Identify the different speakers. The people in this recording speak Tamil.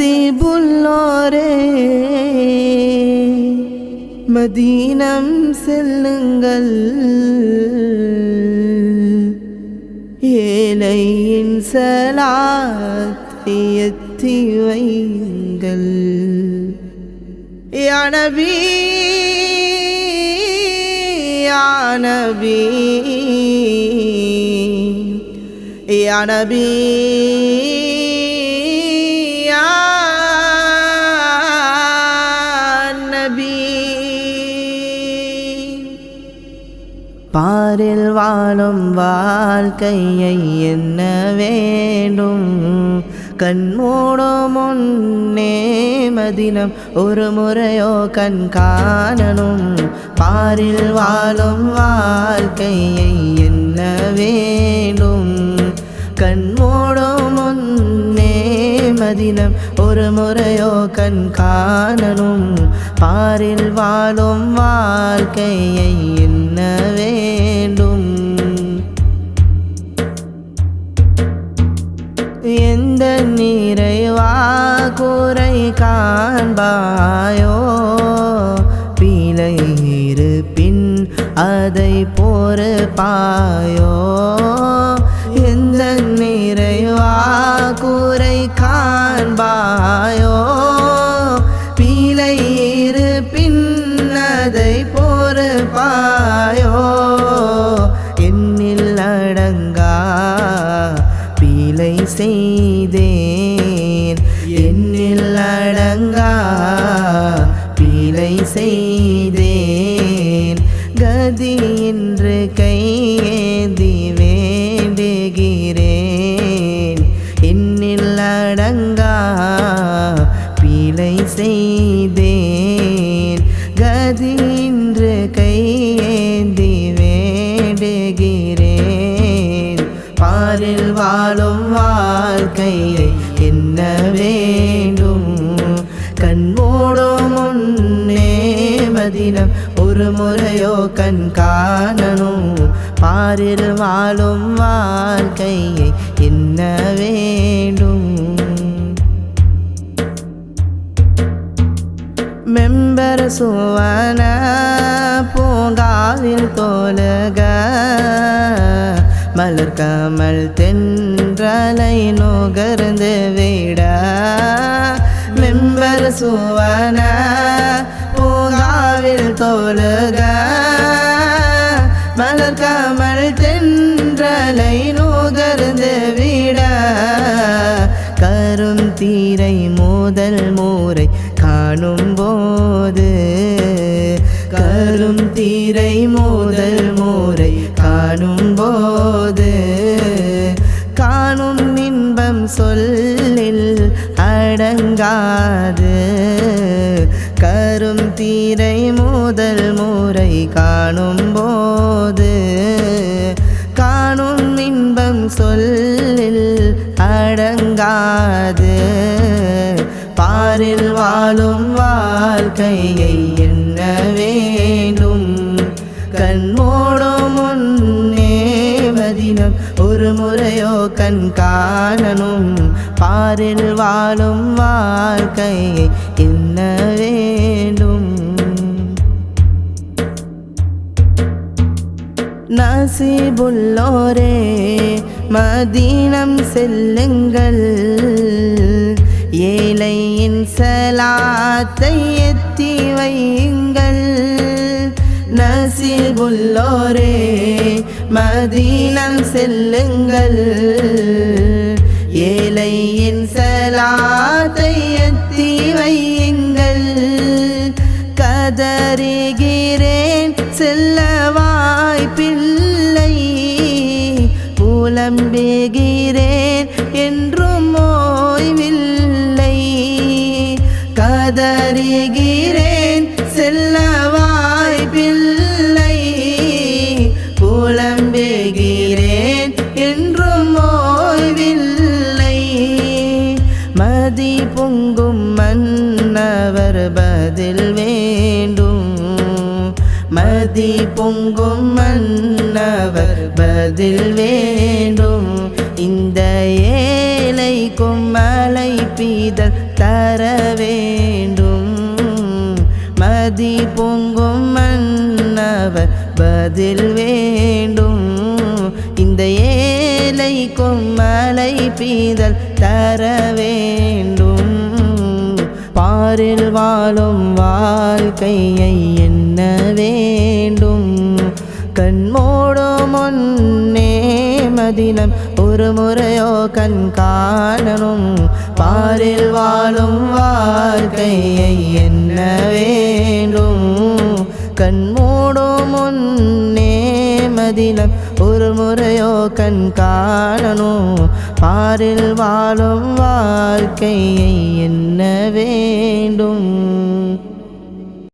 Speaker 1: நசீபுல்லோரே மதீனம் செல்லுங்கள், ஏழையின் சலாத்தை எத்தி வையுங்கள். யா நபி யா நபி யா நபி யா நபி. பாரில் வாழும் வாழ்க்கையை என்ன வேண்டும், கண்மூடும் முன்னே மதினம் ஒரு முறையோ கண் காணணும். பாரில் வாழும் வாழ்க்கையை என்ன வேண்டும், கண்மூடும் முன்னே மதினம் ஒரு முறையோ கண் காணணும். பாரில் வாழும் வாழ்க்கையை என்ன வேண்டும், எந்த நிறைவா குறை காண்பாயோ, பிழை இருப்பின் அதை பொறுப்பாயோ. எந்த நிறைவா குறை காண்பாயோ, பிழை இருப்பின் அதை பொறுப்பாயோ. என்னில் அடங்கா பிழை செய்தேன், என்னில் அடங்கா பிழை செய்தேன். கதி என்று கையேந்தி வேண்டுகிறேன், என்னில் அடங்கா பிழை செய்தேன். கதி என்று கையேந்தி வேண்டுகிறேன். பாரில் வாழும் வாழ்க்கையை என்ன வேண்டும், கண்மூடும் முன்னே மதினம் ஒரு முறையோ கண் காணணும். பாரில் வாழும் வாழ்க்கையை என்ன வேண்டும். மெம்பர் சுவன பூங்காவில் தோலுக, மலர் கமல் தென்றலை நுகர்ந்து விட. மெம்பர் சுவன பூங்காவில் தோலுக, மலர் கமல் தென்றலை நுகர்ந்து விட. கரும் தீரை முதல் முறை காணும் போது, கரும் தீரை முதல் முறை காணும் போது, காணும் இன்பம் சொல்லில் அடங்காது. கரும் தீரை முதல் முறை காணும் போது, காணும் இன்பம் சொல்லில் அடங்காது. பாரில் வாழும் வாழ்க்கையை என்ன வேண்டும், கண்மூடும் முன்னே மதினம் ஒரு முறையோ கண் காணணும். பாரில் வாழும் வாழ்க்கையை என்ன வேண்டும். நசீபுல்லோரே மதீனம் செல்லுங்கள், ஏழையின் சலாத்தை எத்தி வையுங்கள். நசீபுல்லோரே மதீனம் செல்லுங்கள், ஏழையின் சலாத்தை எத்தி வையுங்கள். கதறுகிறேன் செல்ல வாய்ப்பில்லை, புலம்புகிறேன் என்றும் ஓய்வில்லை. கதறுகிறேன் செல்ல வாய்ப்பில்லை, புலம்புகிறேன் என்றும் ஓய்வில்லை. மதி பொங்கும் மன்னவர் பதில் வேண்டும், மதி பொங்கும் மன்னவர் பதில் வேண்டும். இந்த ஏழைக்கும் மழை பெய்தல் மதி பொங்கும் மன்னவர் பதில் வேண்டும். இந்த ஏழைக்கும் மலை பீதல் தர வேண்டும். பாரில் வாழும் வாழ்க்கையை எண்ண வேண்டும். கண்மூடும் முன்னே மதினம் ஒரு முறையோ கண் காணணும். பாரில் வாழும் வாழ்க்கையை எண்ண வேண்டும். கண்மூடும் முன்னே மதினம் ஒரு முறையோ கண் காணணும். பாரில் வாழும் வாழ்க்கையை எண்ண வேண்டும்.